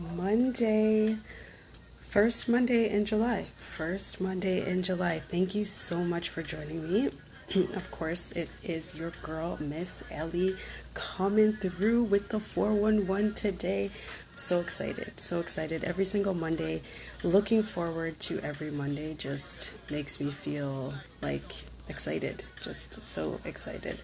Monday, first Monday in July. First Monday in July. Thank you so much for joining me. Of course, it is your girl, Ms Ellie, coming through with the 411 today. So excited, so excited. Every single Monday, looking forward to every Monday just makes me feel like excited, just so excited.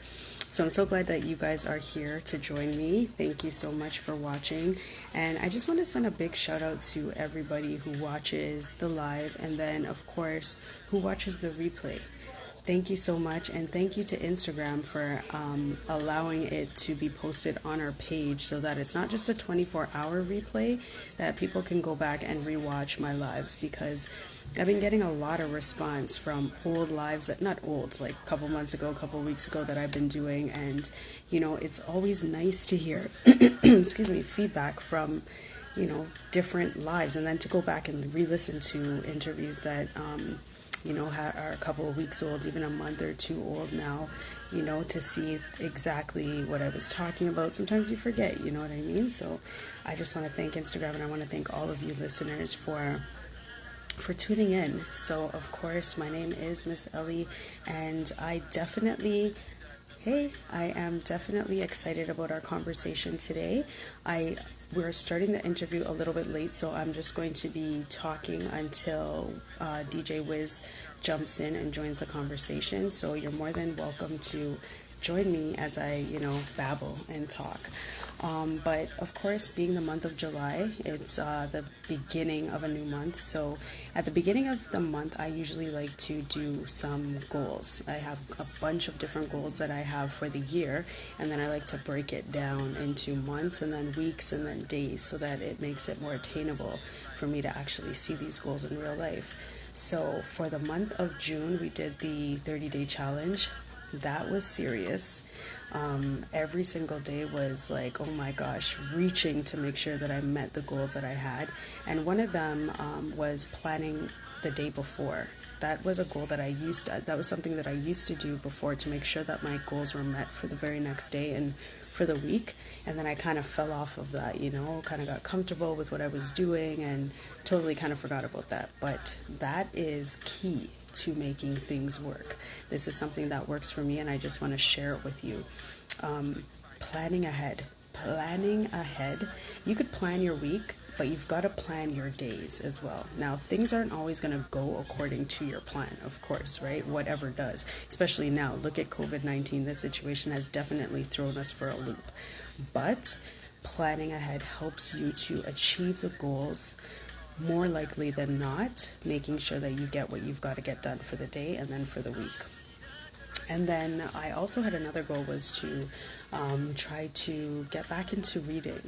So I'm so glad that you guys are here to join me. Thank you so much for watching. And I just want to send a big shout out to everybody who watches the live and then, of course, who watches the replay. Thank you so much, and thank you to Instagram for allowing it to be posted on our page so that it's not just a 24-hour replay, that people can go back and rewatch my lives, because I've been getting a lot of response from old lives, that not old, like a couple months ago, a couple weeks ago, that I've been doing, and it's always nice to hear excuse me, feedback from different lives, and then to go back and re-listen to interviews that are a couple of weeks old, even a month or two old now, to see exactly what I was talking about. Sometimes you forget, you know what I mean? So I just want to thank Instagram, and I want to thank all of you listeners for tuning in. So of course, my name is Ms Ellie, and I am definitely excited about our conversation today. We're starting the interview a little bit late, so I'm just going to be talking until DJ Wiz jumps in and joins the conversation. So you're more than welcome to join me as I, babble and talk. But of course, being the month of July, it's the beginning of a new month. So at the beginning of the month, I usually like to do some goals. I have a bunch of different goals that I have for the year, and then I like to break it down into months and then weeks and then days so that it makes it more attainable for me to actually see these goals in real life. So for the month of June, we did the 30-day challenge. That was serious. Every single day was like, oh my gosh, reaching to make sure that I met the goals that I had. And one of them was planning the day before. That was a goal that that was something that I used to do before to make sure that my goals were met for the very next day and for the week. And then I kind of fell off of that, kind of got comfortable with what I was doing and totally kind of forgot about that. But that is key to making things work. This is something that works for me, and I just want to share it with you. Planning ahead. Planning ahead. You could plan your week, but you've got to plan your days as well. Now, things aren't always going to go according to your plan, of course, right? Whatever does. Especially now, look at COVID-19. This situation has definitely thrown us for a loop. But planning ahead helps you to achieve the goals more likely than not, making sure that you get what you've got to get done for the day and then for the week. And then I also had another goal, was to try to get back into reading.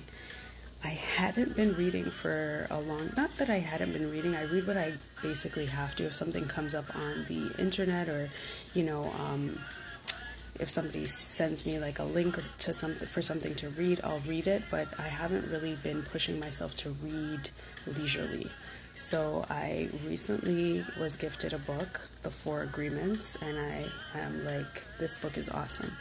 I hadn't been reading for not that I hadn't been reading, I read what I basically have to. If something comes up on the internet, or, if somebody sends me like a link to something to read, I'll read it, but I haven't really been pushing myself to read leisurely. So I recently was gifted a book, The Four Agreements, and I am like, this book is awesome.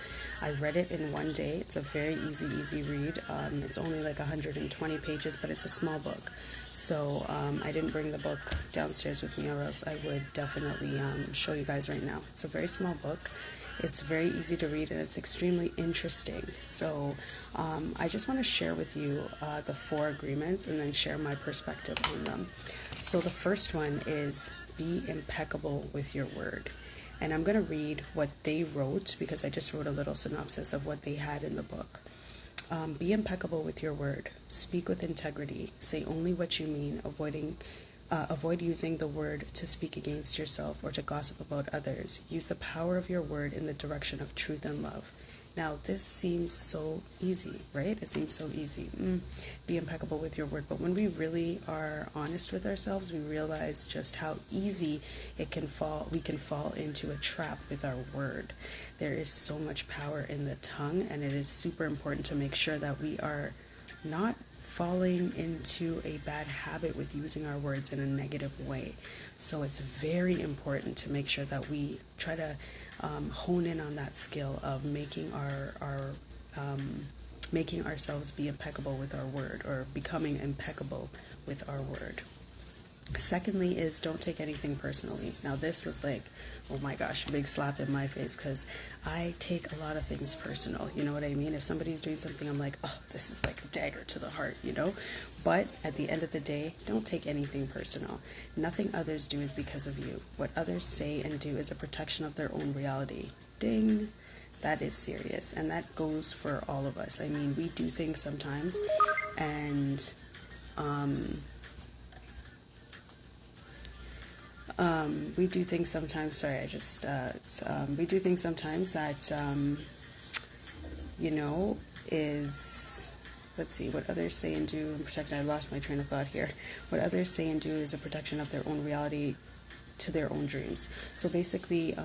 I read it in one day. It's a very easy read. It's only like 120 pages, but it's a small book. So I didn't bring the book downstairs with me, or else I would definitely show you guys right now. It's a very small book. It's very easy to read, and it's extremely interesting. So I just want to share with you the four agreements and then share my perspective on them. So the first one is be impeccable with your word. And I'm going to read what they wrote, because I just wrote a little synopsis of what they had in the book. Be impeccable with your word. Speak with integrity. Say only what you mean, avoid using the word to speak against yourself or to gossip about others. Use the power of your word in the direction of truth and love. Now, this seems so easy, right? It seems so easy. Be impeccable with your word. But when we really are honest with ourselves, we realize just how easy we can fall into a trap with our word. There is so much power in the tongue, and it is super important to make sure that we are not falling into a bad habit with using our words in a negative way. So it's very important to make sure that we try to hone in on that skill of making our making ourselves be impeccable with our word, or becoming impeccable with our word. Secondly is don't take anything personally. Now this was like, oh my gosh, big slap in my face, because I take a lot of things personal. You know what I mean? If somebody's doing something, I'm like, oh, this is like a dagger to the heart, you know? But at the end of the day, don't take anything personal. Nothing others do is because of you. What others say and do is a protection of their own reality. Ding. That is serious. And that goes for all of us. I mean, we do things sometimes, and we do things sometimes, sorry, we do things sometimes that, let's see, what others say and do and protect, I lost my train of thought here. What others say and do is a protection of their own reality to their own dreams. So basically,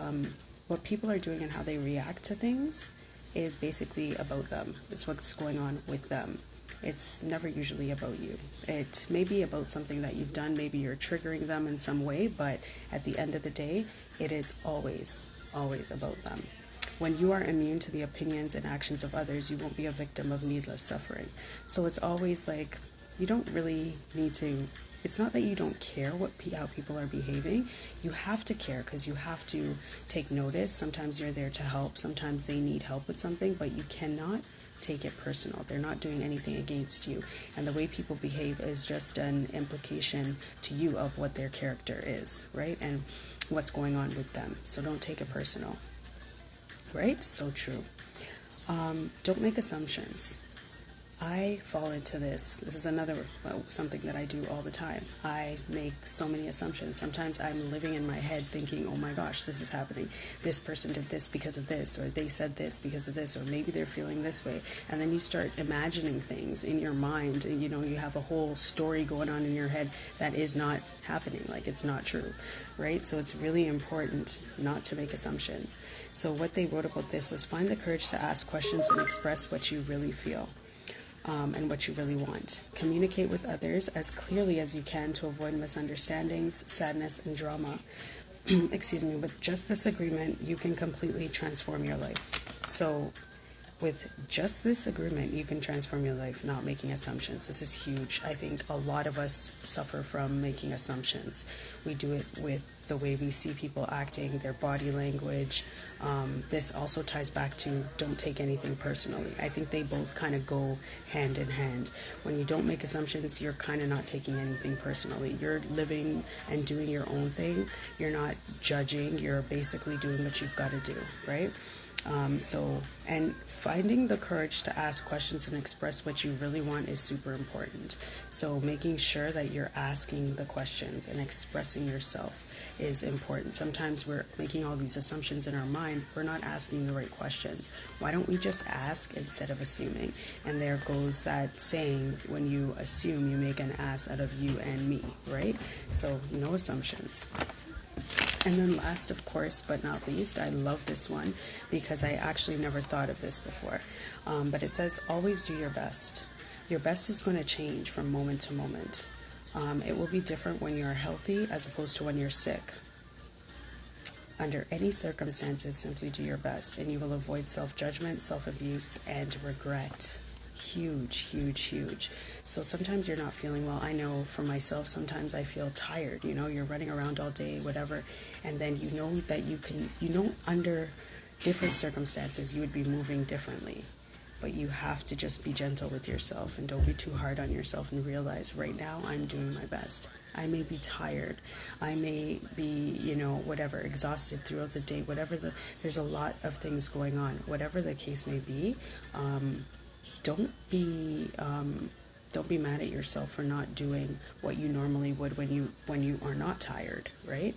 what people are doing and how they react to things is basically about them. It's what's going on with them. It's never usually about you. It may be about something that you've done. Maybe you're triggering them in some way, but at the end of the day, it is always about them. When you are immune to the opinions and actions of others, you won't be a victim of needless suffering. So it's always like, you don't really need to, it's not that you don't care how people are behaving. You have to care, because you have to take notice. Sometimes you're there to help. Sometimes they need help with something, but you cannot take it personal. They're not doing anything against you. And the way people behave is just an implication to you of what their character is, right? And what's going on with them. So don't take it personal, right? So true. Don't make assumptions. I fall into this. This is another something that I do all the time. I make so many assumptions. Sometimes I'm living in my head thinking, oh my gosh, this is happening. This person did this because of this, or they said this because of this, or maybe they're feeling this way. And then you start imagining things in your mind. And, you have a whole story going on in your head that is not happening. Like, it's not true, right? So it's really important not to make assumptions. So what they wrote about this was, find the courage to ask questions and express what you really feel. And what you really want. Communicate with others as clearly as you can to avoid misunderstandings, sadness, and drama. Excuse me. With just this agreement, you can completely transform your life. So with just this agreement, you can transform your life, not making assumptions. This is huge. I think a lot of us suffer from making assumptions. We do it with the way we see people acting, their body language. This also ties back to don't take anything personally. I think they both kind of go hand in hand. When you don't make assumptions, you're kind of not taking anything personally. You're living and doing your own thing. You're not judging. You're basically doing what you've got to do, right? And finding the courage to ask questions and express what you really want is super important. So making sure that you're asking the questions and expressing yourself is important. Sometimes we're making all these assumptions in our mind. We're not asking the right questions. Why don't we just ask instead of assuming? And there goes that saying, when you assume, you make an ass out of you and me, right? So no assumptions. And then last, of course, but not least, I love this one because I actually never thought of this before. But it says, always do your best. Your best is going to change from moment to moment. It will be different when you're healthy as opposed to when you're sick. Under any circumstances, simply do your best, and you will avoid self-judgment, self-abuse, and regret. Huge, huge, huge. So sometimes you're not feeling well. I know for myself, sometimes I feel tired. You're running around all day, whatever, and then you know that under different circumstances, you would be moving differently. But you have to just be gentle with yourself and don't be too hard on yourself, and realize right now I'm doing my best. I may be tired. I may be, exhausted throughout the day. There's a lot of things going on. Whatever the case may be, don't be mad at yourself for not doing what you normally would when you are not tired, right?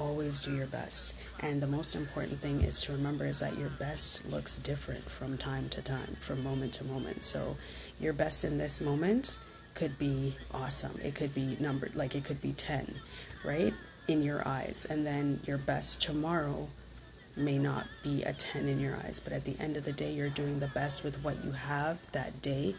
Always do your best. And the most important thing is to remember is that your best looks different from time to time, from moment to moment. So your best in this moment could be awesome. It could be numbered, like it could be 10, right? In your eyes. And then your best tomorrow may not be a 10 in your eyes. But at the end of the day, you're doing the best with what you have that day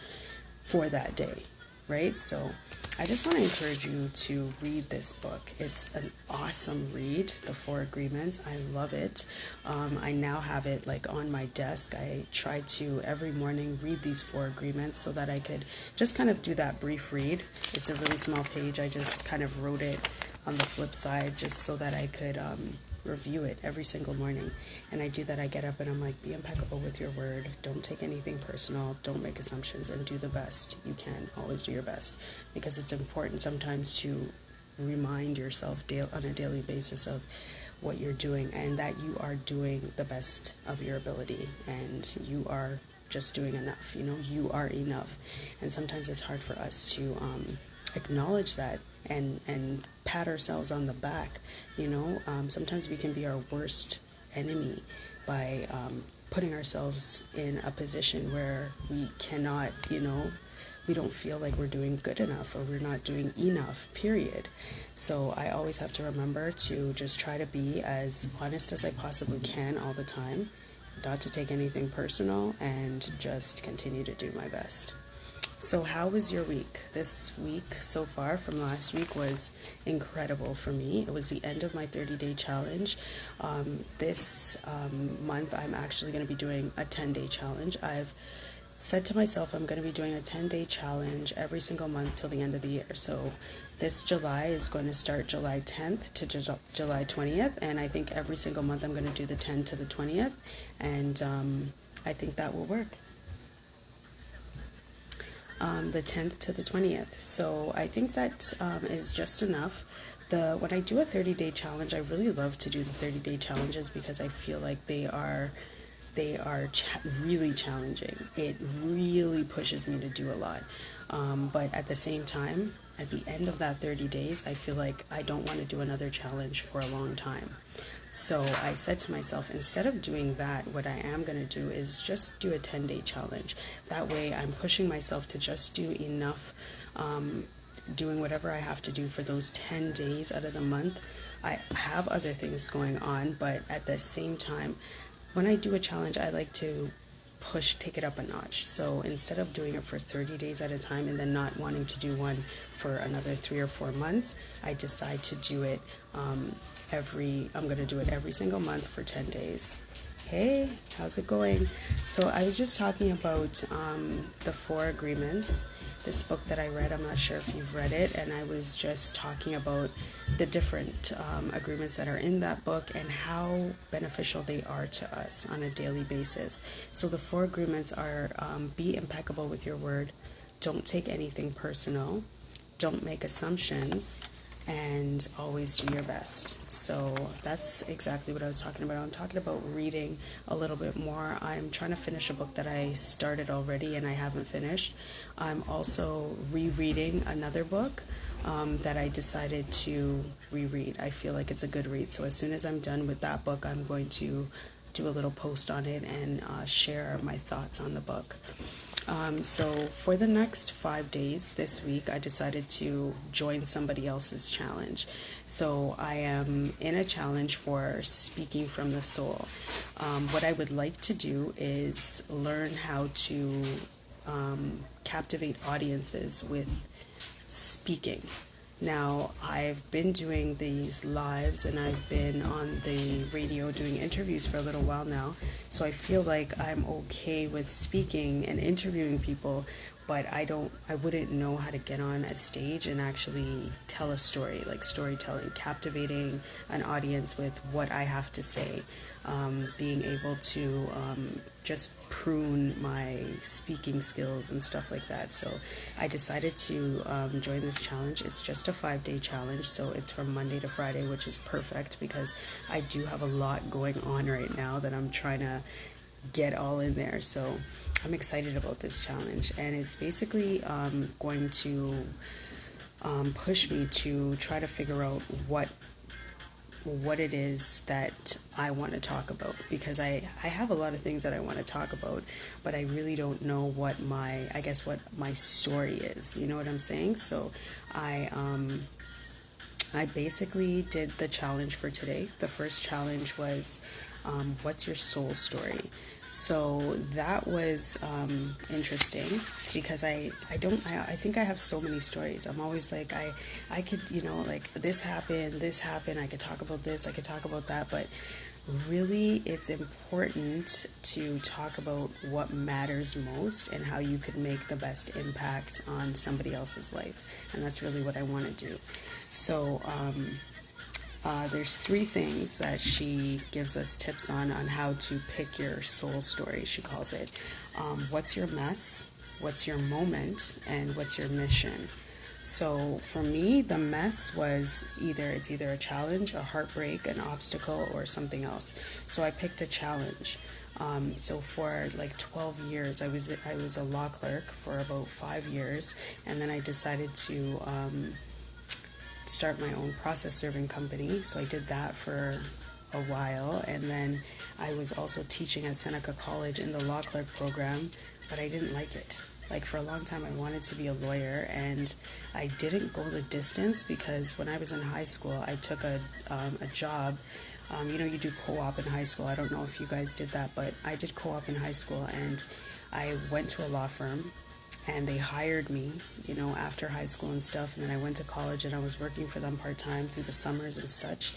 for that day. right? So I just want to encourage you to read this book. It's an awesome read, The Four Agreements. I love it. I now have it like on my desk. I try to every morning read these four agreements so that I could just kind of do that brief read. It's a really small page. I just kind of wrote it on the flip side just so that I could review it every single morning. And I do that. I get up and I'm like, be impeccable with your word. Don't take anything personal. Don't make assumptions, and do the best you can. Always do your best, because it's important sometimes to remind yourself on a daily basis of what you're doing, and that you are doing the best of your ability, and you are just doing enough. You are enough. And sometimes it's hard for us to acknowledge that and pat ourselves on the back. Sometimes we can be our worst enemy by putting ourselves in a position where we cannot, we don't feel like we're doing good enough, or we're not doing enough, period. So I always have to remember to just try to be as honest as I possibly can all the time, not to take anything personal, and just continue to do my best. So how was your week? This week so far from last week was incredible for me. It was the end of my 30-day challenge. This month I'm actually going to be doing a 10-day challenge. I've said to myself I'm going to be doing a 10-day challenge every single month till the end of the year. So this July is going to start July 10th to July 20th, and I think every single month I'm going to do the 10th to the 20th, and I think that will work. The 10th to the 20th. So I think that is just enough. When I do a 30-day challenge, I really love to do the 30-day challenges because I feel like they are really challenging. It really pushes me to do a lot. But at the same time, at the end of that 30 days, I feel like I don't want to do another challenge for a long time. So I said to myself, instead of doing that, what I am going to do is just do a 10-day challenge. That way I'm pushing myself to just do enough, doing whatever I have to do for those 10 days out of the month. I have other things going on, but at the same time, when I do a challenge, I like to take it up a notch. So instead of doing it for 30 days at a time and then not wanting to do one for another 3 or 4 months, I decide to do it I'm going to do it every single month for 10 days. Hey, how's it going? So I was just talking about the Four Agreements, this book that I read. I'm not sure if you've read it, and I was just talking about the different agreements that are in that book and how beneficial they are to us on a daily basis. So the Four Agreements are be impeccable with your word, don't take anything personal, don't make assumptions, and always do your best. So that's exactly what I was talking about. I'm talking about reading a little bit more. I'm trying to finish a book that I started already and I haven't finished. I'm also rereading another book that I decided to reread. I feel like it's a good read. So as soon as I'm done with that book, I'm going to do a little post on it and share my thoughts on the book. So for the next 5 days this week, I decided to join somebody else's challenge. So I am in a challenge for speaking from the soul. What I would like to do is learn how to captivate audiences with speaking. Now, I've been doing these lives and I've been on the radio doing interviews for a little while now, so I feel like I'm okay with speaking and interviewing people, but I wouldn't know how to get on a stage and actually tell a story, like storytelling, captivating an audience with what I have to say, being able to just prune my speaking skills and stuff like that. So I decided to join this challenge. It's just a 5-day challenge, so it's from Monday to Friday, which is perfect because I do have a lot going on right now that I'm trying to get all in there. So I'm excited about this challenge, and it's basically going to push me to try to figure out what it is that I want to talk about, because I have a lot of things that I want to talk about, but I really don't know what my story is, you know what I'm saying? So I basically did the challenge for today. The first challenge was what's your soul story? So that was interesting because I think I have so many stories. I'm always like, I could, like this happened, I could talk about this, I could talk about that, but really it's important to talk about what matters most and how you could make the best impact on somebody else's life. And that's really what I want to do. So, there's 3 things that she gives us tips on how to pick your soul story, she calls it. What's your mess? What's your moment? And what's your mission? So for me, the mess was it's either a challenge, a heartbreak, an obstacle, or something else. So I picked a challenge. So for like 12 years, I was a law clerk for about 5 years, and then I decided to start my own process serving company. So I did that for a while, and then I was also teaching at Seneca College in the law clerk program, but I didn't like it. Like for a long time I wanted to be a lawyer, and I didn't go the distance because when I was in high school I took a job. You do co-op in high school. I don't know if you guys did that, but I did co-op in high school, and I went to a law firm and they hired me, after high school and stuff. And then I went to college and I was working for them part-time through the summers and such.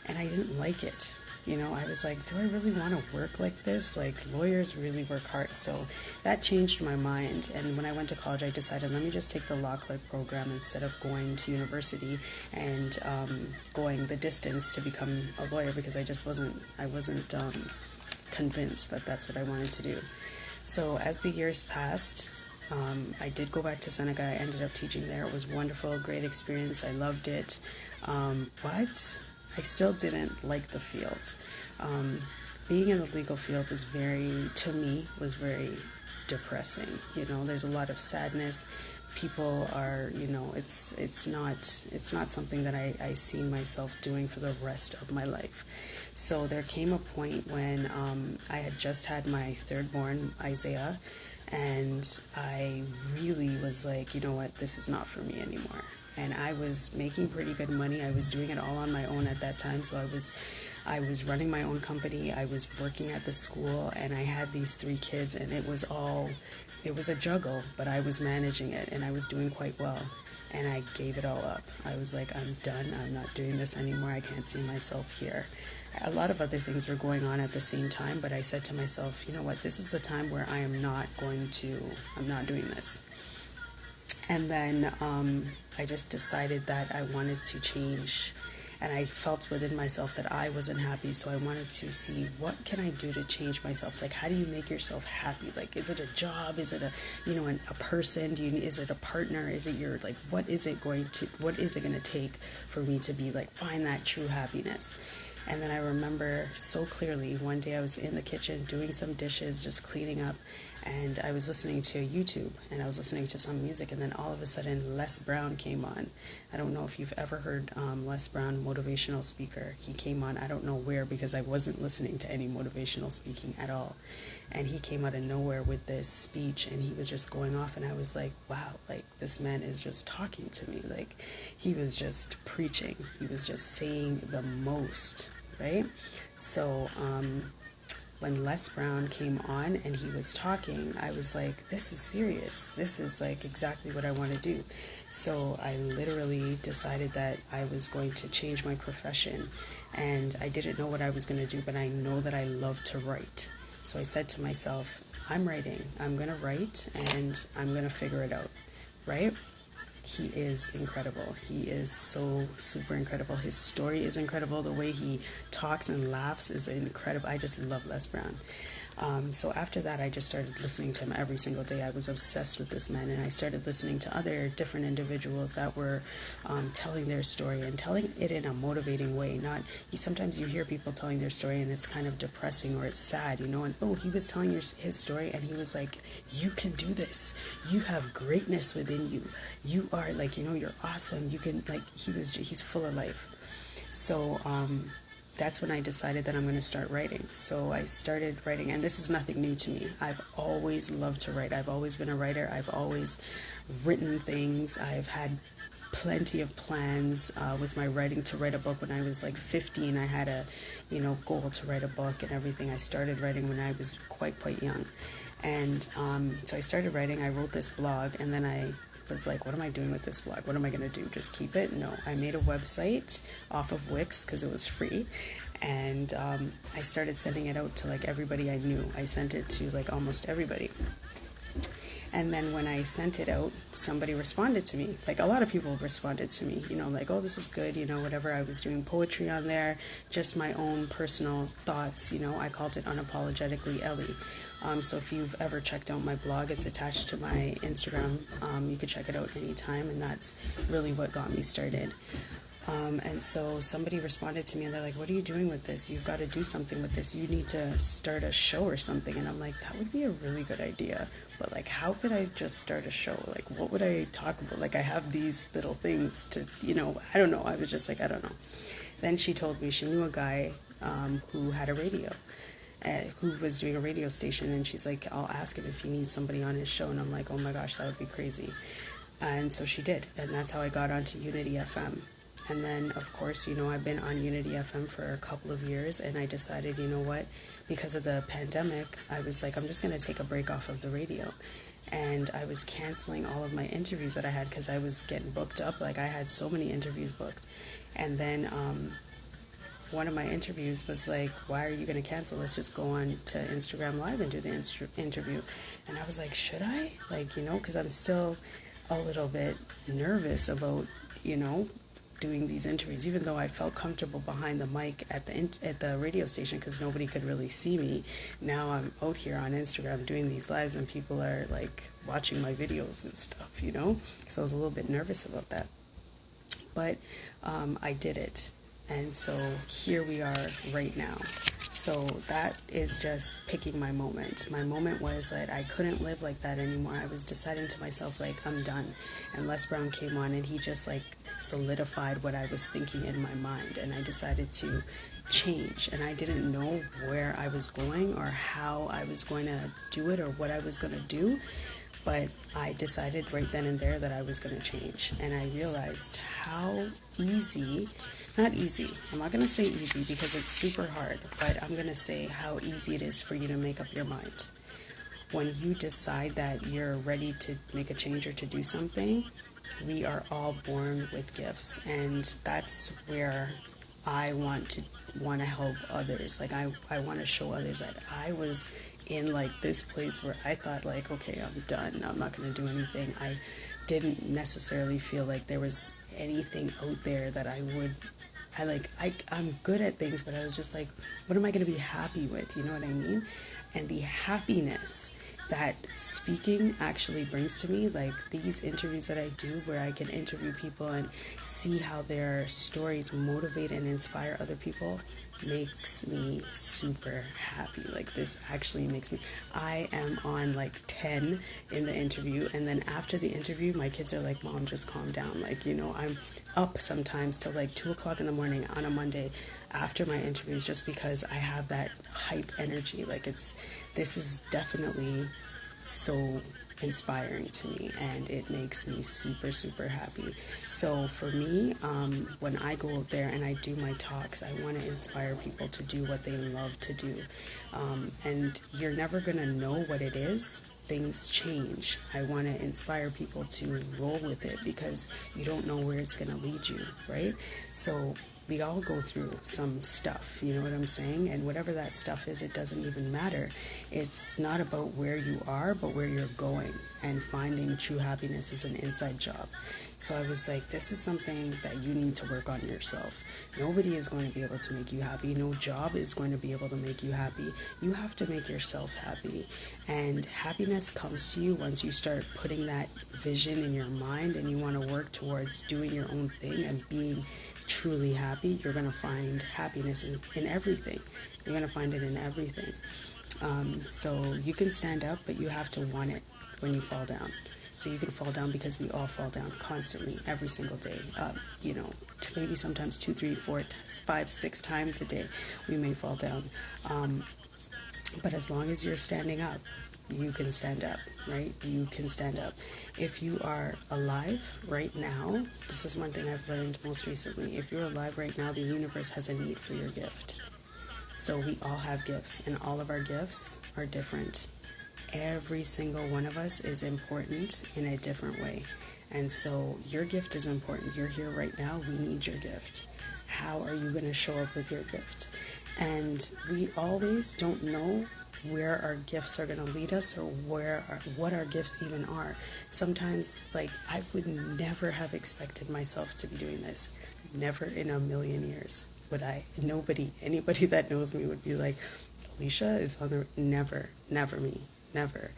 And I didn't like it. I was like, do I really want to work like this? Like, lawyers really work hard. So that changed my mind. And when I went to college, I decided, let me just take the law clerk program instead of going to university and going the distance to become a lawyer, because I wasn't convinced that that's what I wanted to do. So as the years passed, I did go back to Seneca. I ended up teaching there. It was wonderful, great experience. I loved it. But I still didn't like the field. Being in the legal field was was very depressing. There's a lot of sadness. People are, it's not something that I see myself doing for the rest of my life. So there came a point when I had just had my third born, Isaiah, and I really was like, you know what, this is not for me anymore. And I was making pretty good money. I was doing it all on my own at that time. So I was running my own company. I was working at the school, and I had these 3 kids, and it was a juggle, but I was managing it, and I was doing quite well. And I gave it all up. I was like, I'm done. I'm not doing this anymore. I can't see myself here. A lot of other things were going on at the same time, but I said to myself, you know what, this is the time where I'm not doing this. And then I just decided that I wanted to change, and I felt within myself that I wasn't happy, so I wanted to see, what can I do to change myself? Like, how do you make yourself happy? Like, is it a job? Is it a person? Is it a partner? Is it what is it going to take for me to be like, find that true happiness? And then I remember so clearly, one day I was in the kitchen doing some dishes, just cleaning up, and I was listening to YouTube, and I was listening to some music, and then all of a sudden Les Brown came on. I don't know if you've ever heard Les Brown, motivational speaker. He came on, I don't know where, because I wasn't listening to any motivational speaking at all. And he came out of nowhere with this speech, and he was just going off, and I was like, wow, like, this man is just talking to me. Like, he was just preaching. He was just saying the most, right? So when Les Brown came on and he was talking, I was like, this is serious. This is like exactly what I want to do. So I literally decided that I was going to change my profession, and I didn't know what I was going to do, but I know that I love to write. So I said to myself, I'm writing. I'm going to write, and I'm going to figure it out, right? He is incredible. He is so super incredible. His story is incredible. The way he talks and laughs is incredible. I just love Les Brown. So after that, I just started listening to him every single day. I was obsessed with this man, and I started listening to other different individuals that were telling their story and telling it in a motivating way. Sometimes you hear people telling their story and it's kind of depressing or it's sad, and he was telling his story, and he was like, you can do this. You have greatness within you. You are like, you're awesome. You can, like, he's full of life. So that's when I decided that I'm going to start writing. So I started writing, and this is nothing new to me. I've always loved to write. I've always been a writer. I've always written things. I've had plenty of plans with my writing to write a book. When I was like 15, I had a, goal to write a book and everything. I started writing when I was quite young. And so I started writing. I wrote this blog, and then I was like, what am I doing with this blog? What am I going to do? Just keep it? No. I made a website off of Wix because it was free. And I started sending it out to like everybody I knew. I sent it to like almost everybody. And then when I sent it out, somebody responded to me. Like a lot of people responded to me, like, oh, this is good, whatever. I was doing poetry on there, just my own personal thoughts, I called it Unapologetically Ellie. So if you've ever checked out my blog, it's attached to my Instagram. You can check it out anytime, and that's really what got me started. And so somebody responded to me, and they're like, what are you doing with this? You've got to do something with this. You need to start a show or something. And I'm like, that would be a really good idea. But like, how could I just start a show? Like, what would I talk about? Like, I have these little things to, I don't know. I was just like, I don't know. Then she told me she knew a guy who had a radio, who was doing a radio station. And she's like, I'll ask him if he needs somebody on his show. And I'm like, oh my gosh, that would be crazy. And so she did. And that's how I got onto Unity FM. And then, of course, I've been on Unity FM for a couple of years, and I decided, what, because of the pandemic, I was like, I'm just going to take a break off of the radio. And I was canceling all of my interviews that I had because I was getting booked up. Like, I had so many interviews booked. And then one of my interviews was like, why are you going to cancel? Let's just go on to Instagram Live and do the interview. And I was like, should I? Like, because I'm still a little bit nervous about, doing these interviews, even though I felt comfortable behind the mic at the radio station because nobody could really see me. Now I'm out here on Instagram doing these lives, and people are like watching my videos and stuff, So I was a little bit nervous about that, but I did it, and so here we are right now. So that is just picking my moment. My moment was that I couldn't live like that anymore. I was deciding to myself, like, I'm done. And Les Brown came on, and he just, like, solidified what I was thinking in my mind. And I decided to change. And I didn't know where I was going or how I was going to do it or what I was going to do. But I decided right then and there that I was going to change. And I realized how easy, not easy, I'm not going to say easy because it's super hard, but I'm going to say how easy it is for you to make up your mind. When you decide that you're ready to make a change or to do something, we are all born with gifts. And that's where I want to help others. Like I want to show others that I was in like this place where I thought like, okay, I'm done. I'm not going to do anything. I didn't necessarily feel like there was anything out there that I'm good at things, but I was just like, what am I going to be happy with? You know what I mean? And the happiness that speaking actually brings to me, like these interviews that I do where I can interview people and see how their stories motivate and inspire other people, makes me super happy. Like this actually makes me, I am on like 10 in the interview, and then after the interview my kids are like, Mom, just calm down. Like, I'm up sometimes till like 2 o'clock in the morning on a Monday after my interviews just because I have that hype energy. Like this is definitely so inspiring to me, and it makes me super, super happy. So for me, when I go out there and I do my talks, I want to inspire people to do what they love to do. And you're never going to know what it is. Things change. I want to inspire people to roll with it because you don't know where it's going to lead you, right? So we all go through some stuff, you know what I'm saying? And whatever that stuff is, it doesn't even matter. It's not about where you are, but where you're going. And finding true happiness is an inside job. So I was like, this is something that you need to work on yourself. Nobody is going to be able to make you happy. No job is going to be able to make you happy. You have to make yourself happy. And happiness comes to you once you start putting that vision in your mind and you want to work towards doing your own thing and being truly happy. You're going to find happiness in everything. You're going to find it in everything. So you can stand up, but you have to want it. when you fall down. So you can fall down because we all fall down constantly, every single day. Maybe sometimes 2, 3, 4, 5, 6 times a day we may fall down. But as long as you're standing up, you can stand up, right? You can stand up. If you are alive right now, this is one thing I've learned most recently. If you're alive right now, the universe has a need for your gift. So we all have gifts, and all of our gifts are different. Every single one of us is important in a different way. And so your gift is important. You're here right now. We need your gift. How are you going to show up with your gift? And we always don't know where our gifts are going to lead us or what our gifts even are. Sometimes, I would never have expected myself to be doing this. Never in a million years would I. Anybody that knows me would be like, Alicia is on the... Never me. Never.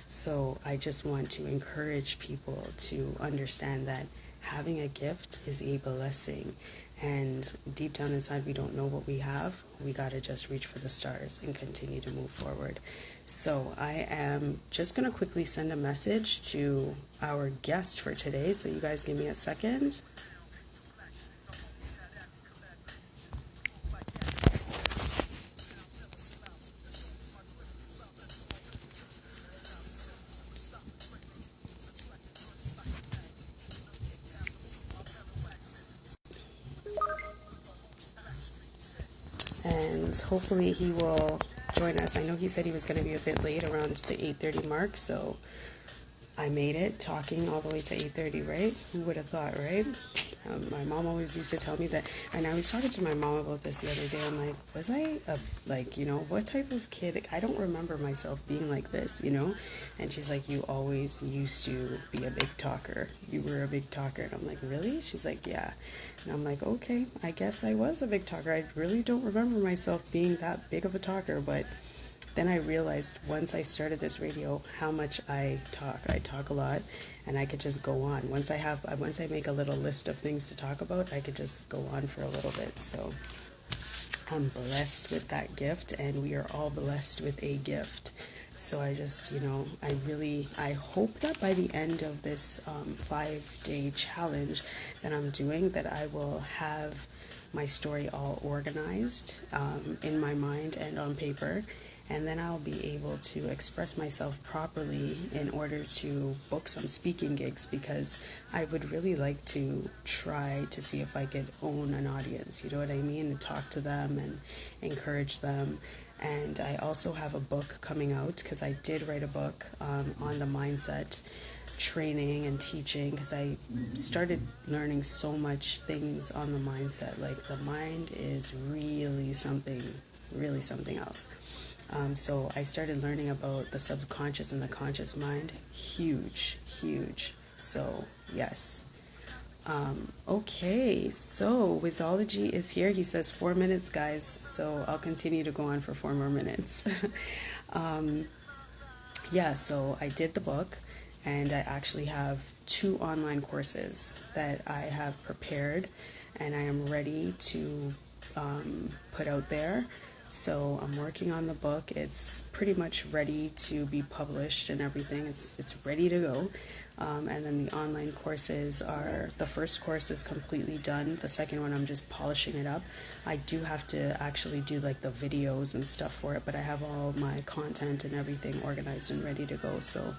So I just want to encourage people to understand that having a gift is a blessing. And deep down inside, we don't know what we have. We got to just reach for the stars and continue to move forward. So I am just going to quickly send a message to our guest for today. So you guys give me a second. And hopefully he will join us. I know he said he was going to be a bit late around the 8:30 mark, so I made it talking all the way to 8:30, right? Who would have thought, right? My mom always used to tell me that, and I was talking to my mom about this the other day. I'm like, was I what type of kid? I don't remember myself being like this, And she's like, you always used to be a big talker. You were a big talker. And I'm like, really? She's like, yeah. And I'm like, okay, I guess I was a big talker. I really don't remember myself being that big of a talker, but then I realized once I started this radio how much I talk. I talk a lot, and I could just go on. Once I make a little list of things to talk about, I could just go on for a little bit. So I'm blessed with that gift, and we are all blessed with a gift. So I just, I hope that by the end of this 5-day challenge that I'm doing, that I will have my story all organized in my mind and on paper. And then I'll be able to express myself properly in order to book some speaking gigs, because I would really like to try to see if I could own an audience, you know what I mean? And talk to them and encourage them. And I also have a book coming out, because I did write a book on the mindset training and teaching, because I started learning so much things on the mindset. Like, the mind is really something else. So I started learning about the subconscious and the conscious mind. Huge. So, yes. Okay, so Wizology is here. He says 4 minutes, guys. So I'll continue to go on for 4 more minutes. So I did the book, and I actually have 2 online courses that I have prepared, and I am ready to put out there. So I'm working on the book. It's pretty much ready to be published and everything. It's ready to go. And then the online courses are, the first course is completely done. The second one, I'm just polishing it up. I do have to actually do the videos and stuff for it, but I have all my content and everything organized and ready to go. So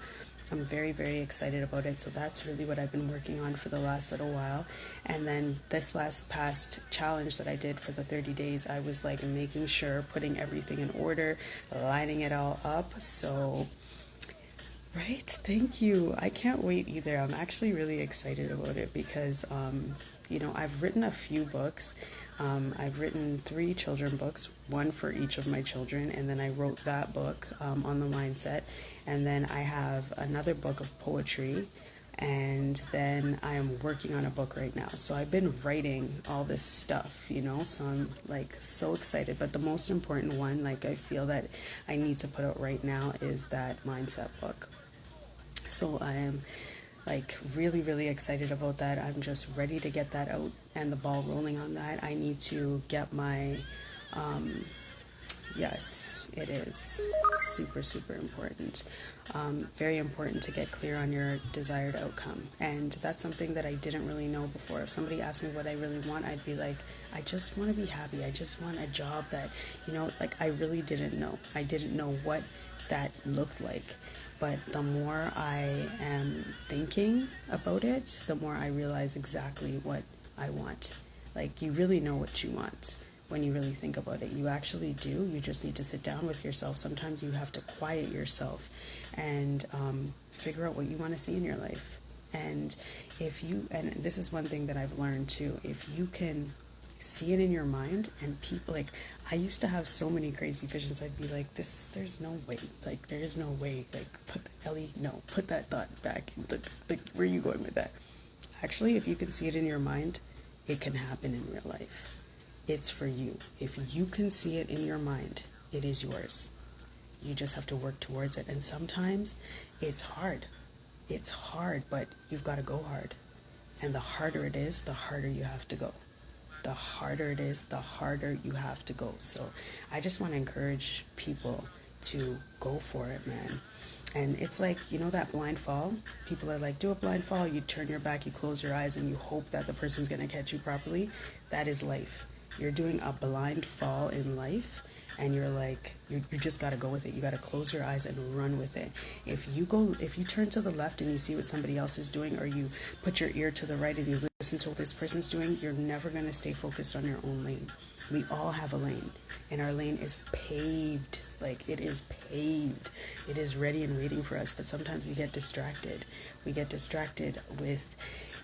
I'm very, very excited about it. So that's really what I've been working on for the last little while. And then this past challenge that I did for the 30 days, I was making sure, putting everything in order, lining it all up. So, right, thank you. I can't wait either. I'm actually really excited about it because, I've written a few books. I've written 3 children books, 1 for each of my children, and then I wrote that book on the mindset, and then I have another book of poetry, and then I am working on a book right now. So I've been writing all this stuff, so I'm so excited. But the most important one, I feel that I need to put out right now is that mindset book. So I am really, really excited about that. I'm just ready to get that out and the ball rolling on that. I need to get my Yes, it is super, super important. Very important to get clear on your desired outcome. And that's something that I didn't really know before. If somebody asked me what I really want, I'd be like, I just want to be happy. I just want a job that, like I really didn't know. I didn't know what that looked like. But the more I am thinking about it, the more I realize exactly what I want. Like, you really know what you want when you really think about it. You actually do. You just need to sit down with yourself. Sometimes you have to quiet yourself and figure out what you want to see in your life. And and this is one thing that I've learned too, if you can see it in your mind, and people, like, I used to have so many crazy visions. I'd be like, there's no way, like, there is no way, like, put that thought back, like, where are you going with that? Actually, if you can see it in your mind, it can happen in real life. It's for you. If you can see it in your mind, it is yours. You just have to work towards it. And sometimes it's hard. It's hard, but you've got to go hard. And the harder it is, the harder you have to go. The harder it is, the harder you have to go. So I just want to encourage people to go for it, man. And it's like, that blind fall? People are like, do a blind fall. You turn your back, you close your eyes, and you hope that the person's going to catch you properly. That is life. You're doing a blind fall in life, and you're like, you just got to go with it. You got to close your eyes and run with it. If you turn to the left and you see what somebody else is doing, or you put your ear to the right and you listen to what this person's doing, you're never going to stay focused on your own lane. We all have a lane, and our lane is paved. Like, it is paved. It is ready and waiting for us, but sometimes we get distracted. We get distracted with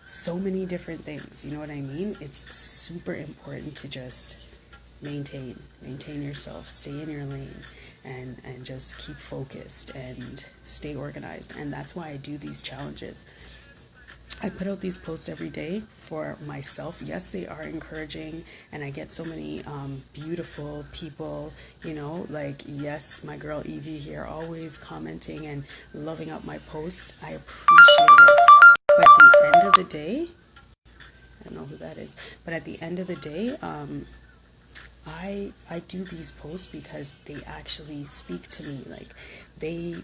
so many different things. You know what I mean? It's super important to just maintain yourself, stay in your lane, and just keep focused and stay organized. And that's why I do these challenges. I put out these posts every day for myself. Yes, they are encouraging, and I get so many beautiful people, like, yes, my girl Evie here, always commenting and loving up my posts. I appreciate it. But at the end of the day, I don't know who that is, but at the end of the day, I do these posts because they actually speak to me. Like, they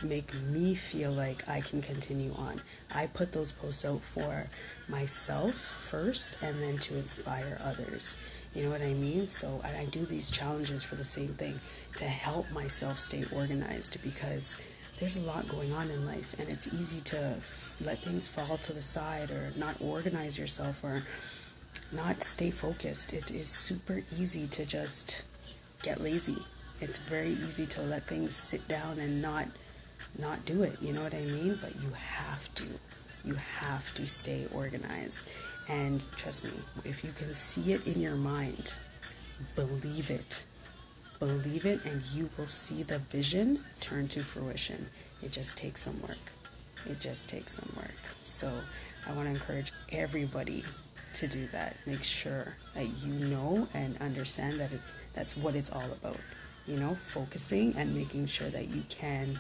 make me feel like I can continue on. I put those posts out for myself first, and then to inspire others. You know what I mean? So I do these challenges for the same thing, to help myself stay organized, because there's a lot going on in life, and it's easy to let things fall to the side, or not organize yourself, or not stay focused. It is super easy to just get lazy. It's very easy to let things sit down and not do it. You know what I mean? But you have to stay organized. And trust me, if you can see it in your mind, believe it, and you will see the vision turn to fruition. It just takes some work. So I want to encourage everybody to do that. Make sure that you know and understand that that's what it's all about. Focusing and making sure that you can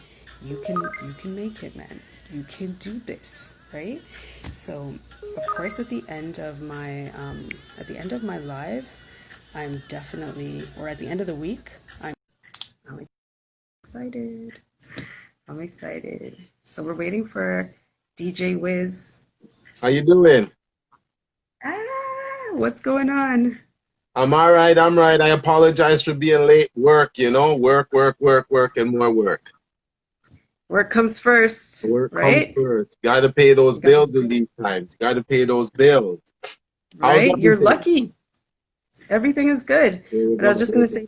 make it, man. You can do this, right? So, of course, at the end of my live, or at the end of the week, I'm excited. So we're waiting for DJ Wiz. How you doing? What's going on? I'm all right. I apologize for being late. Work, work, and more work. Work comes first, Work comes right? first. Got to pay those bills in these times. Got to pay those bills. How's Right? You're everything? lucky. Everything is good. But I was just going to say,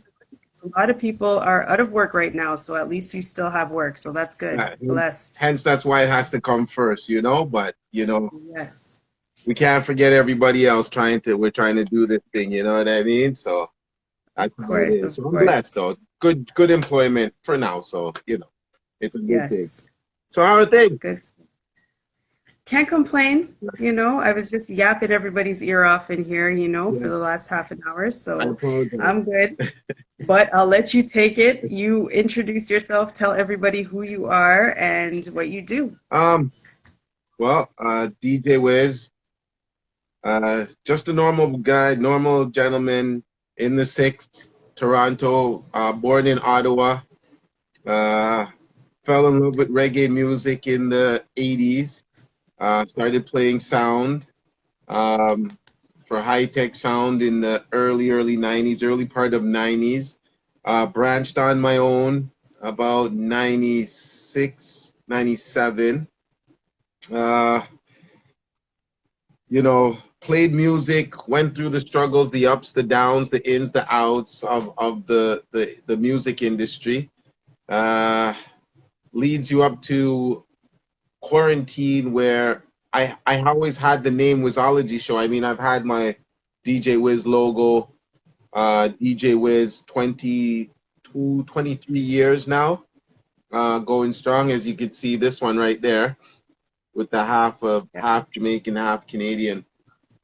a lot of people are out of work right now, so at least you still have work. So that's good. Blessed. Hence, that's why it has to come first, But, Yes. we can't forget everybody else we're trying to do this thing, you know what I mean? So that's Of how it course, is. of So I'm blessed, course. though. Good employment for now. So, it's a good thing. Yes. So how are things? Good. Can't complain. I was just yapping everybody's ear off in here, for the last half an hour. I So apologize. I'm good. But I'll let you take it. You introduce yourself, tell everybody who you are and what you do. DJ Wiz, just a normal guy, normal gentleman in the 6th, Toronto, born in Ottawa. Uh, Fell in love with reggae music in the 80s. Started playing sound um, for high tech sound in the early 90s, early part of 90s. Branched on my own about 96, 97. Uh, Played music, went through the struggles, the ups, the downs, the ins, the outs of the music industry. Uh, Leads you up to quarantine where I always had the name Wizology Show. I mean, I've had my DJ Wiz logo, DJ Wiz 22, 23 years now, going strong. As you can see, this one right there with the Yeah. half Jamaican, half Canadian.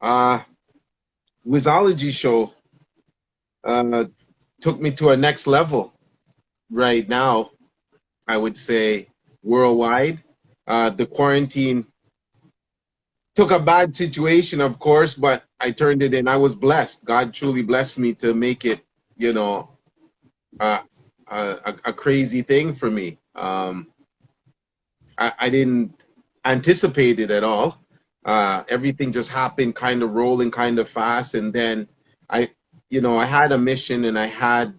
Uh, Wizology Show uh, took me to a next level right now, I would say worldwide. The quarantine took a bad situation, of course, but I turned it in. I was blessed. God truly blessed me to make it, you know, uh, a crazy thing for me. I didn't anticipate it at all. Everything just happened kind of rolling kind of fast. And then I, I had a mission and I had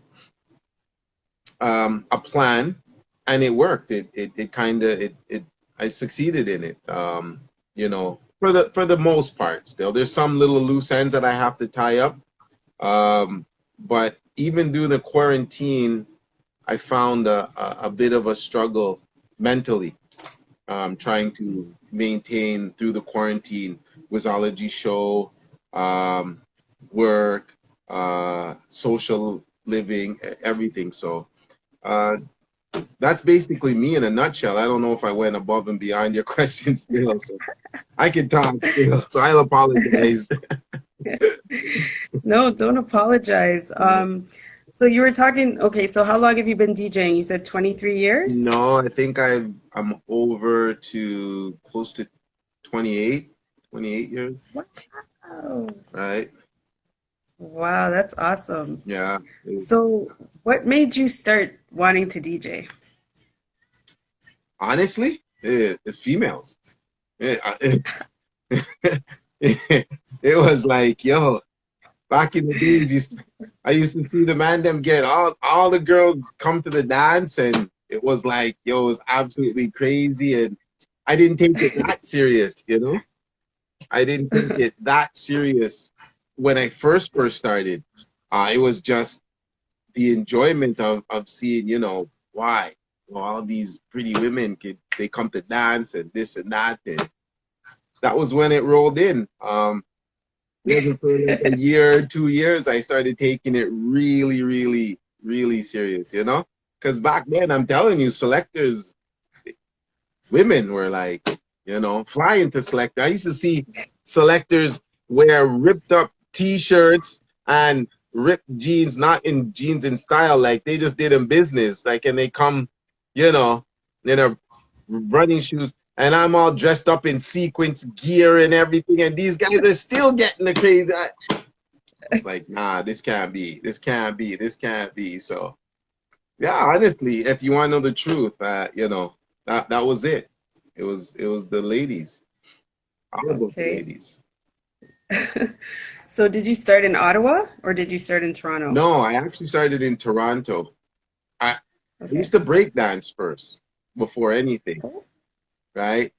a plan and it worked. It kind of, I succeeded in it. For the most part still. There's some little loose ends that I have to tie up. But even during the quarantine, I found a bit of a struggle mentally, trying to maintain through the quarantine, Wizology show, um, work, social living, everything. So uh, that's basically me in a nutshell. I don't know if I went above and beyond your question still, so I can talk still. So I'll apologize. No, don't apologize. So you were talking, okay, so how long have you been DJing? You said 23 years? No, I think I'm over to close to 28, 28 years, Wow. right? Wow, that's awesome. Yeah. So what made you start wanting to DJ? Honestly, it's females. It, it was like, yo, back in the days, I used to see the man them get all the girls come to the dance, and it was like, yo, it was absolutely crazy, and I didn't take it that serious. I didn't take it that serious when I first started. It was just the enjoyment of seeing, why all these pretty women they come to dance and this and that, and that was when it rolled in. It wasn't for like a year, 2 years, I started taking it really, really, really serious. Because back then, I'm telling you, selectors, women were like, flying to selector. I used to see selectors wear ripped up t-shirts and ripped jeans, not in jeans in style, like they just did in business. Like, and they come, you know, in their running shoes, and I'm all dressed up in sequence gear and everything, and these guys are still getting the crazy. It's like, nah, this can't be, this can't be, this can't be. So, yeah, honestly, if you want to know the truth, that was it. It was the ladies, all about the Okay. ladies. So did you start in Ottawa or did you start in Toronto? No, I actually started in Toronto. I, I Okay. used to break dance first before anything, Oh, right?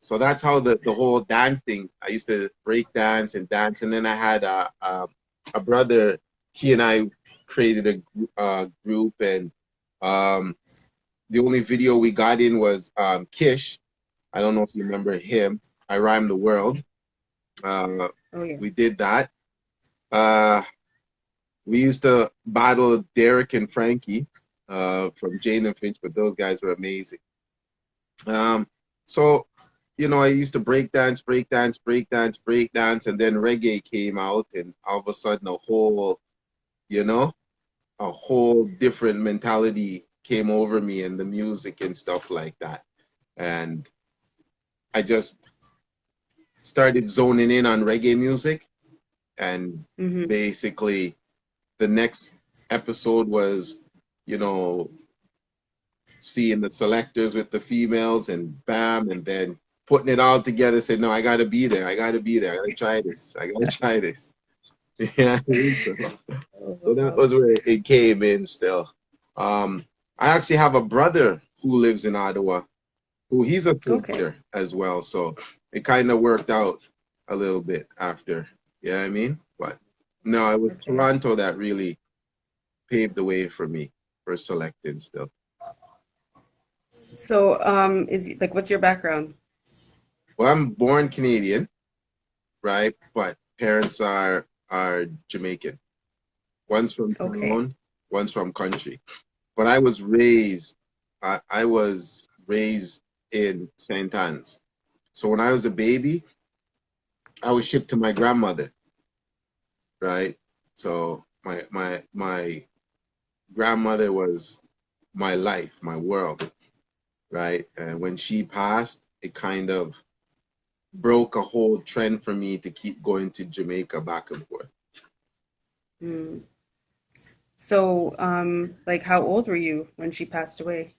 So that's how the whole dance thing. I used to break dance and dance, and then I had a brother. He and I created a group, and um, the only video we got in was Kish. I don't know if you remember him. I Rhyme the World. Uh, oh yeah. we did that. Uh, we used to battle Derek and Frankie from Jane and Finch, but those guys were amazing. So, I used to break dance, break dance, break dance, break dance, and then reggae came out, and all of a sudden, you know, a whole different mentality came over me and the music and stuff like that. And I just started zoning in on reggae music, and Hmm. basically the next episode was, you know, seeing the selectors with the females and bam, and then putting it all together. Said, no, I got to be there. I got to be there. I got to try this. I got to try this. Yeah. So that Oh, was where it came in still. Um, I actually have a brother who lives in Ottawa, who he's a okay, selector as well. So it kind of worked out a little bit after. Yeah, I mean, but no, it was okay. Toronto that really paved the way for me for selecting still. So, is like, what's your background? Well, I'm born Canadian, right? But parents are Jamaican. One's from Okay. town, one's from country. But I was raised in St. Anne's. So when I was a baby, I was shipped to my grandmother, right? So my grandmother was my life, my world, right? And when she passed, it kind of broke a whole trend for me to keep going to Jamaica back and forth. Mm. So, like, how old were you when she passed away?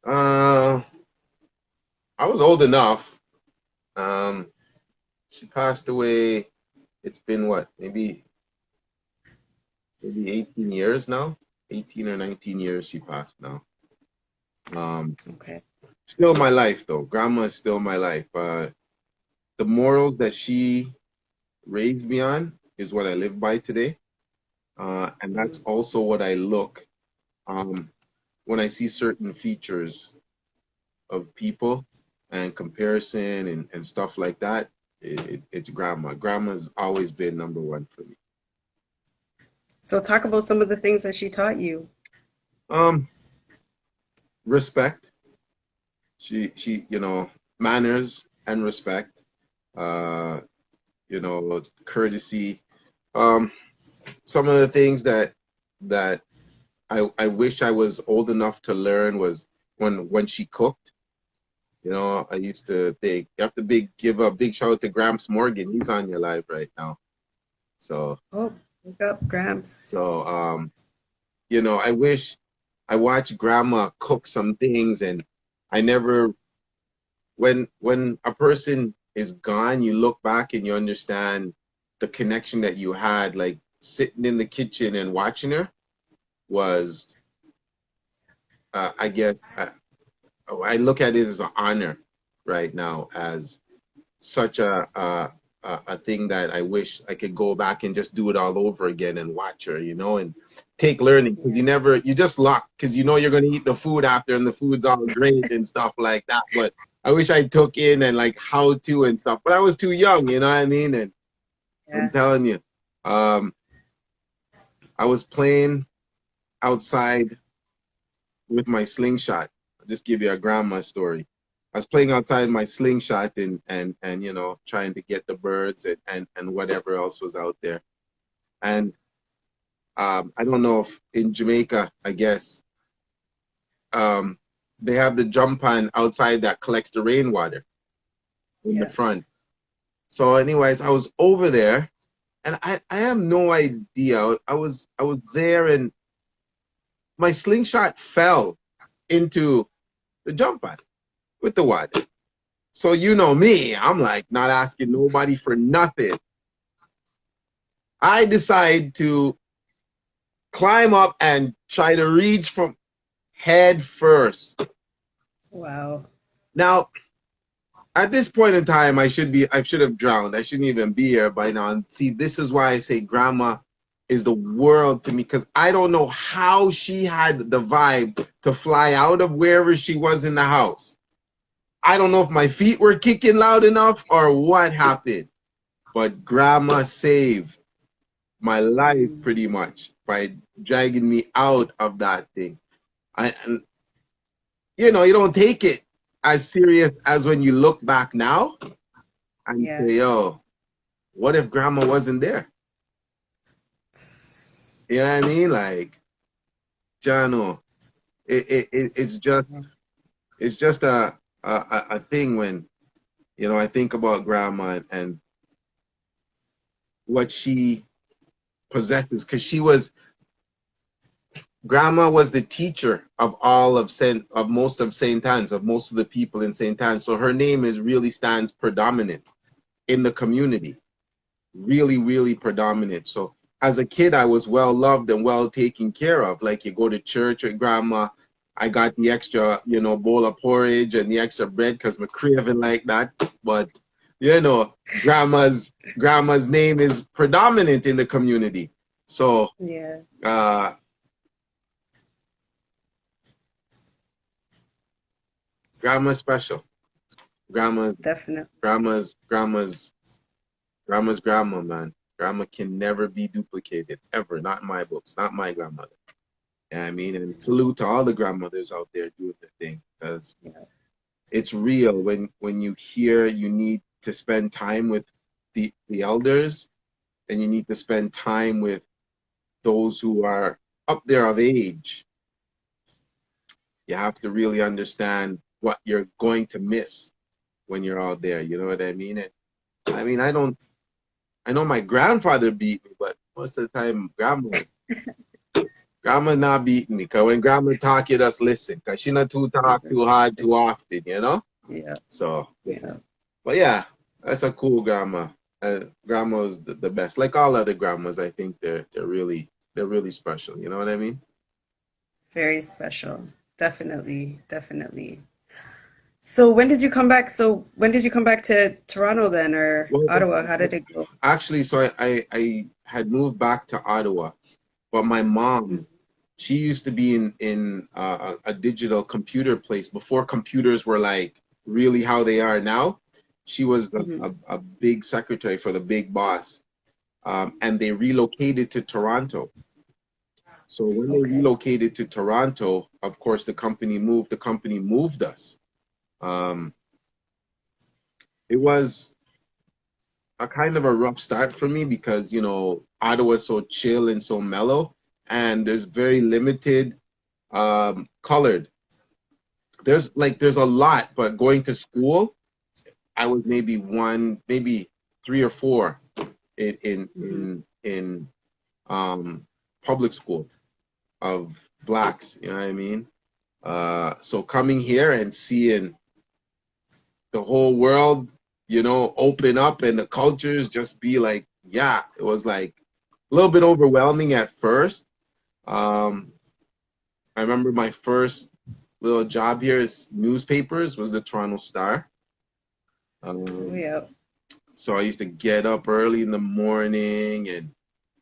Uh, I was old enough. Um, she passed away. It's been what, maybe 18 years now. 18 or 19 years she passed now. Um, Okay. Still my life though. Grandma is still my life. The morals that she raised me on is what I live by today. And that's Mm. also what I look um, when I see certain features of people and comparison and stuff like that. It's grandma. Grandma's always been number one for me. So, talk about some of the things that she taught you. Um, Respect. Manners and respect. Uh, Courtesy. Um, some of the things that I wish I was old enough to learn was when she cooked. I used to think you have to give a big shout out to Gramps Morgan. He's on your live right now. So Oh, wake up, Gramps. so I wish I watched Grandma cook some things, and I never when a person is gone, you look back and you understand the connection that you had, like sitting in the kitchen and watching her was, I guess, I look at it as an honor right now, as such a thing that I wish I could go back and just do it all over again and watch her, and take learning, because Yeah. you just lock because you're going to eat the food after and the food's all great and stuff like that. But I wish I took in and like how to and stuff, but I was too young, you know what I mean? And I'm Yeah. telling you, um, I was playing outside with my slingshot. I'll just give you a grandma story. I was playing outside my slingshot and trying to get the birds and whatever else was out there. And I don't know if in Jamaica, I guess, um, they have the jump pan outside that collects the rainwater in the Yeah. front. So, anyways, I was over there, and I have no idea. I was there, and my slingshot fell into the jump pan with the water. So you know me, I'm like not asking nobody for nothing. I decide to climb up and try to reach from head first. Wow. Now, at this point in time, I should have drowned. I shouldn't even be here by now. And see, this is why I say grandma is the world to me, because I don't know how she had the vibe to fly out of wherever she was in the house. I don't know if my feet were kicking loud enough or what happened, but grandma saved my life Mm. pretty much by dragging me out of that thing. And you don't take it as serious as when you look back now and Yeah. say, "Yo, what if grandma wasn't there?" You know what I mean? Like, Jano, it's just a thing when I think about grandma and what she possesses, because grandma was the teacher of all of most of St. Anne's, of most of the people in St. Anne's. So her name is really stands predominant in the community, really, really predominant. So as a kid, I was well loved and well taken care of. Like, you go to church with grandma. I got the extra, bowl of porridge and the extra bread because I'm craving like that. But grandma's name is predominant in the community. So Yeah, uh, grandma's special. Grandma, definitely. grandma's grandma, man. Grandma can never be duplicated ever. Not in my books. Not my grandmother. Yeah, I mean, and salute to all the grandmothers out there doing the thing, because Yeah. it's real when you hear you need to spend time with the elders, and you need to spend time with those who are up there of age. You have to really understand what you're going to miss when you're out there. You know what I mean? And, I mean, I know my grandfather beat me, but most of the time, grandma not beating me. Cause when grandma talk, you just listen. Cause she not too talk too hard too often, you know. Yeah, So, yeah. but yeah, that's a cool grandma. Grandma's the best. Like all other grandmas, I think they're really special. You know what I mean? Very special. Definitely, definitely. So when did you come back to Toronto then, or Well, Ottawa? How did it go? actually, so I had moved back to Ottawa, but my mom, she used to be in a digital computer place before computers were like really how they are now. She was Mm-hmm. a big secretary for the big boss, and they relocated to Toronto. So when they Okay. relocated to Toronto, of course, the company moved. The company moved us. Um, it was a kind of a rough start for me because Ottawa's so chill and so mellow, and there's very limited colored. There's a lot, but going to school, I was maybe one, maybe three or four in in Mm-hmm. in, in public school of blacks. You know what I mean? So coming here and seeing the whole world, open up and the cultures just be like, yeah, it was like a little bit overwhelming at first. Um, I remember my first little job here is newspapers was the Toronto Star. Oh Um, yeah. so I used to get up early in the morning, and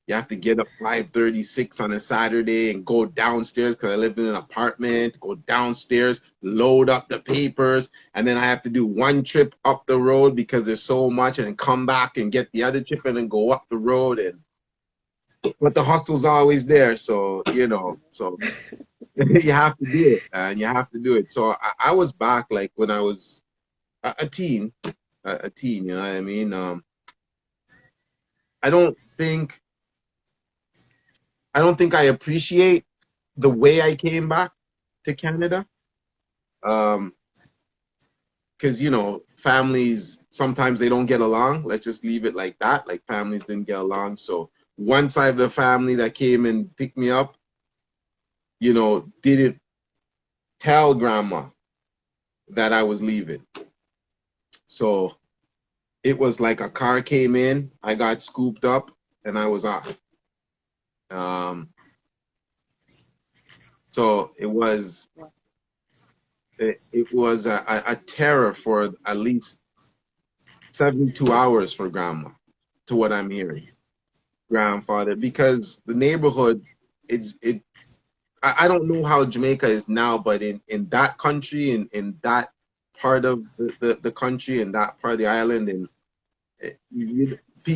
you have to get up 5:36 on a Saturday and go downstairs because I lived in an apartment, go downstairs, load up the papers, and then I have to do one trip up the road because there's so much, and then come back and get the other trip and then go up the road. And but the hustle's always there, so you have to do it, and you have to do it. So I was back like when I was a teen, a teen, you know what I mean? I don't think I don't think I appreciate the way I came back to Canada. Um, because families sometimes they don't get along. Let's just leave it like that. Like families didn't get along. So one side of the family that came and picked me up, didn't tell grandma that I was leaving. So it was like a car came in, I got scooped up, and I was off. Um, so it was a terror for at least 72 hours for grandma, to what I'm hearing, grandfather, because the neighborhood, I don't know how Jamaica is now, but in that country, in that part of the country, in that part of the island, and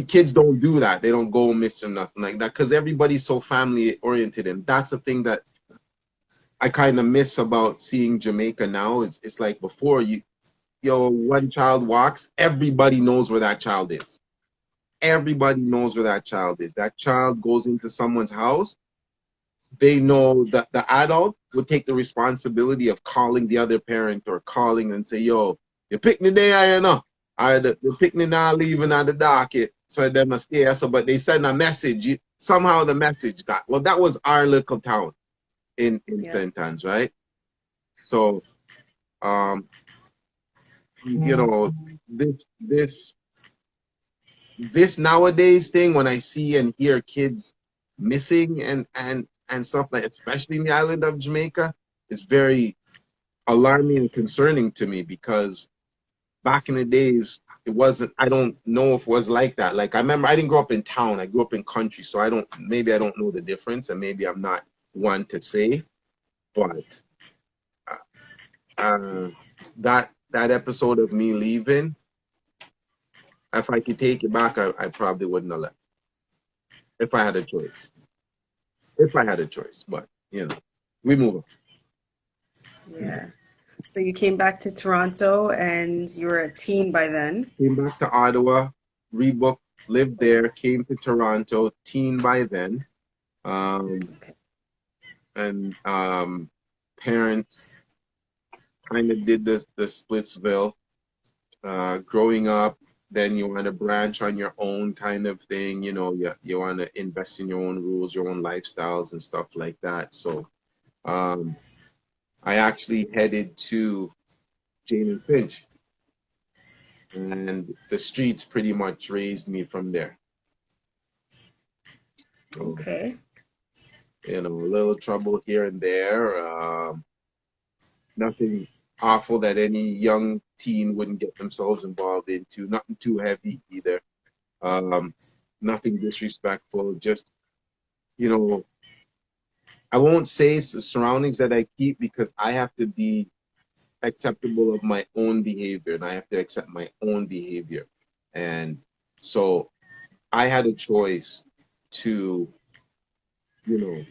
kids don't do that. They don't go miss or nothing like that because everybody's so family oriented, and that's the thing that I kind of miss about seeing Jamaica now. Is it's like before one child walks, everybody knows where that child is. Everybody knows where that child is. That child goes into someone's house, they know that the adult would take the responsibility of calling the other parent or calling and say, yo, your picnic day, I don't know. The picnic now leaving at the docket. So they must stay. So, but they send a message. somehow the message got, well, that was our little town in Yeah. St. Anne's, right? So, um, you know, this nowadays thing, when I see and hear kids missing and stuff like, especially in the island of Jamaica, is very alarming and concerning to me, because back in the days it wasn't, I don't know if it was like that. Like, I remember, I didn't grow up in town, I grew up in country, so I don't, maybe I don't know the difference, and maybe I'm not one to say, but uh, that episode of me leaving, if I could take it back, I probably wouldn't have left if I had a choice. If I had a choice, but we move on. Yeah. So you came back to Toronto and you were a teen by then. Came back to Ottawa, rebooked, lived there, came to Toronto, teen by then, um, Okay. and parents kind of did this the Splitsville. Growing up, then you want to branch on your own kind of thing. You want to invest in your own rules, your own lifestyles, and stuff like that. So um, I actually headed to Jane and Finch, and the streets pretty much raised me from there. So, Okay. a little trouble here and there. Nothing awful that any young teen wouldn't get themselves involved into. Nothing too heavy either. Um, Nothing disrespectful. Just, you know, I won't say it's the surroundings that I keep, because I have to be acceptable of my own behavior, and I have to accept my own behavior. And so I had a choice to, you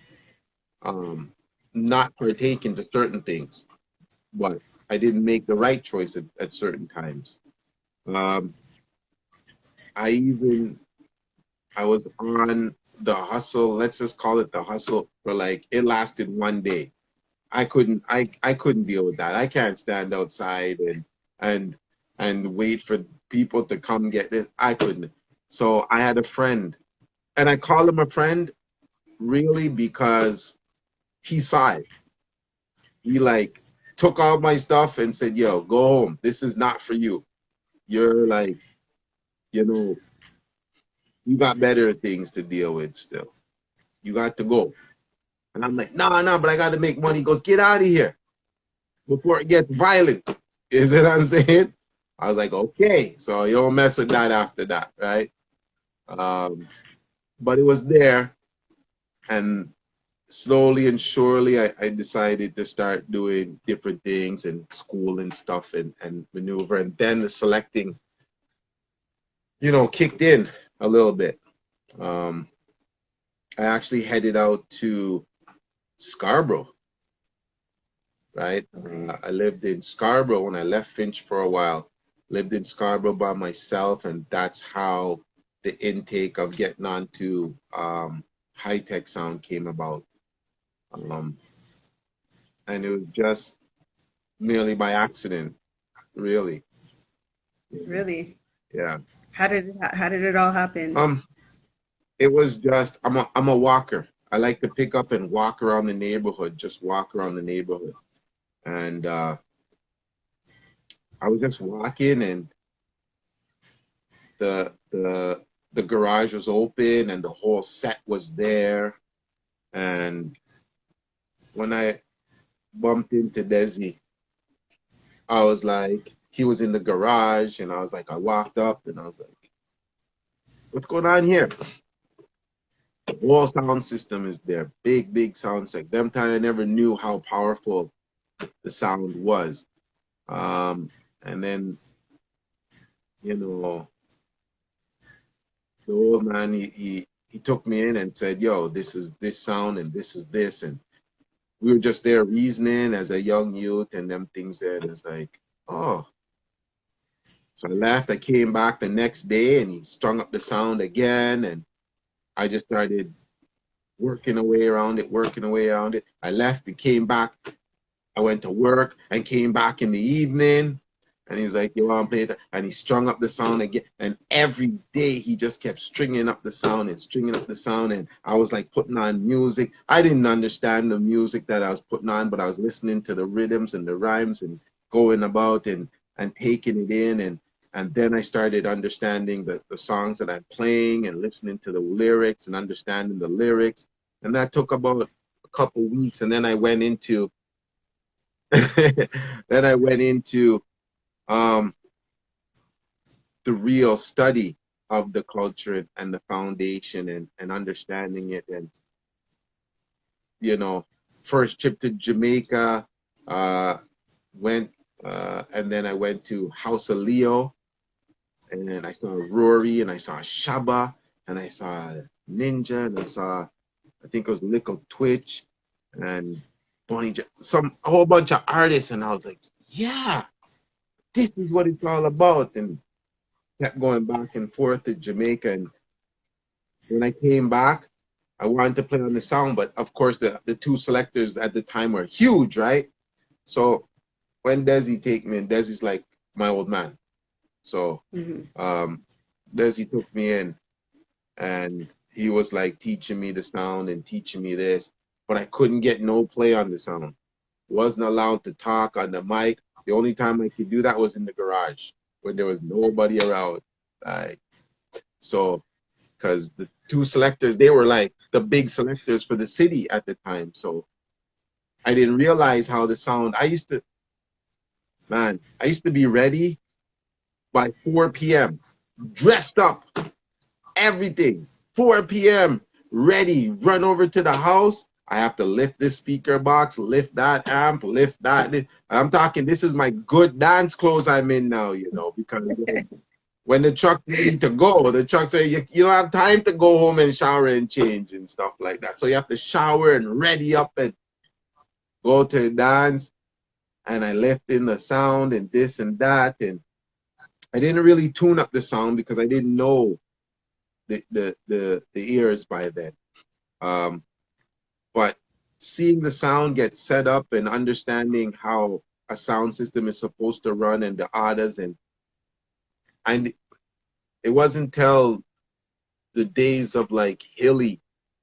know, not partake into certain things, but I didn't make the right choice at certain times. Um, I was on the hustle. Let's just call it the hustle, for like, it lasted one day. I couldn't deal with that. I can't stand outside and and wait for people to come get this. I couldn't. So I had a friend, and I call him a friend really because he saw it. He like took all my stuff and said, "Yo, go home. This is not for you. You're like, you know, you got better things to deal with still. You got to go." And I'm like, "No, no, but I got to make money." He goes, "Get out of here before it gets violent." Is it I'm saying? I was like, "Okay." So you don't mess with that after that, right? Um, but it was there, and slowly and surely, I decided to start doing different things and school and stuff, and maneuver. And then the selecting, kicked in a little bit. Um, I actually headed out to Scarborough, right? Okay. I lived in Scarborough when I left Finch for a while. Lived in Scarborough by myself, and that's how the intake of getting onto high tech sound came about. Um, and it was just merely by accident, really. Really? Yeah. How did it all happen? Um, it was just, I'm a walker. I like to pick up and walk around the neighborhood, just walk around the neighborhood. And I was just walking, and the garage was open, and the whole set was there. And when I bumped into Desi, I was like, he was in the garage, and I was like, I walked up, and I was like, "What's going on here?" The whole sound system is there, big, big sound system. Them time I never knew how powerful the sound was. And then, you know, the old man, he took me in and said, "Yo, this is this sound, and this is this." And we were just there reasoning as a young youth, and them things there. And it's like, oh. So I left. I came back the next day, and he strung up the sound again. And I just started working away around it, working away around it. I left and came back. I went to work and came back in the evening. And he's like, you want to play that? And he strung up the sound again. And every day he just kept stringing up the sound and stringing up the sound. And I was like putting on music. I didn't understand the music that I was putting on, but I was listening to the rhythms and the rhymes and going about and taking it in. And then I started understanding the songs that I'm playing and listening to the lyrics and understanding the lyrics. And that took about a couple weeks. And then I went into then I went into um, the real study of the culture and the foundation and understanding it. And, you know, first trip to Jamaica, uh, went, and then I went to House of Leo, and then I saw Rory, and I saw Shaba, and I saw Ninja, and I saw, I think it was Little Twitch, and a whole bunch of artists. And I was like, yeah, this is what it's all about. And kept going back and forth to Jamaica. And when I came back, I wanted to play on the sound, but of course the two selectors at the time were huge, right? So when Desi take me in, Desi's like my old man. So Desi took me in and he was like teaching me the sound and teaching me this, but I couldn't get no play on the sound. Wasn't allowed to talk on the mic. The only time I could do that was in the garage when there was nobody around. Like, so, because the two selectors, they were like the big selectors for the city at the time. So I didn't realize how the sound, I used to be ready by 4 p.m., dressed up, everything. 4 p.m., ready, run over to the house. I have to lift this speaker box, lift that amp, lift that. I'm talking, this is my good dance clothes I'm in now, you know, because when the truck's ready to go, the truck say, you don't have time to go home and shower and change and stuff like that. So you have to shower and ready up and go to the dance. And I left in the sound and this and that. And I didn't really tune up the sound because I didn't know the ears by then. But seeing the sound get set up and understanding how a sound system is supposed to run and the orders and it wasn't until the days of like Hilly,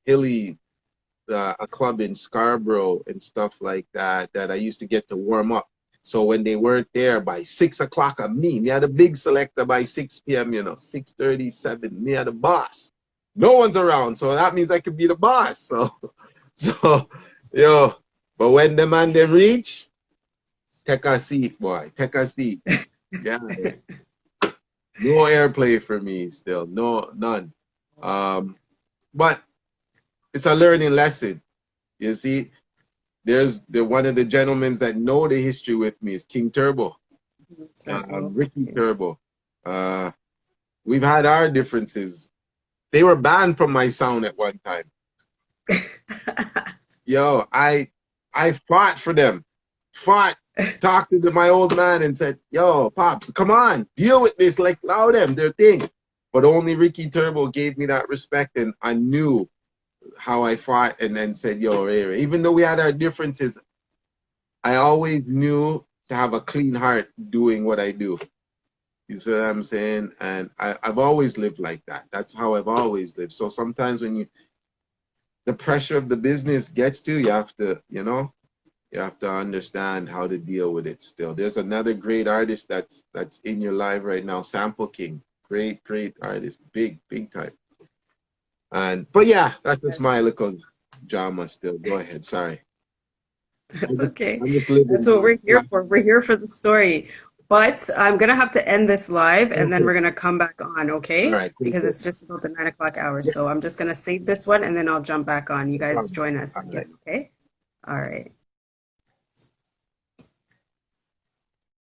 a club in Scarborough and stuff like that, that I used to get to warm up. So when they weren't there by 6 o'clock, me had a big selector by 6 p.m., 6:37, me had a boss. No one's around, so that means I could be the boss. So, but when the man them reach, take a seat, boy, take a seat. Yeah, no airplay for me still, none. But it's a learning lesson. You see, there's one of the gentlemen that know the history with me is King Turbo, Ricky Turbo. We've had our differences. They were banned from my sound at one time. Yo, I fought for them. Talked to my old man and said, yo, Pops, come on, deal with this, like allow them, their thing. But only Ricky Turbo gave me that respect, and I knew how I fought and then said, yo, Ray, even though we had our differences, I always knew to have a clean heart doing what I do. You see what I'm saying? And I've always lived like that. That's how I've always lived. So sometimes when the pressure of the business gets to you, you have to understand how to deal with it still. There's another great artist that's in your life right now, Sample King. Great artist, big time. But yeah, that's just my little drama still. Go ahead, sorry. That's okay. I'm just living. That's what we're here for. We're here for the story. But I'm gonna have to end this live and then we're gonna come back on, okay? All right, because it's just about the 9 o'clock hour. So I'm just gonna save this one and then I'll jump back on. You guys join us again, okay? All right.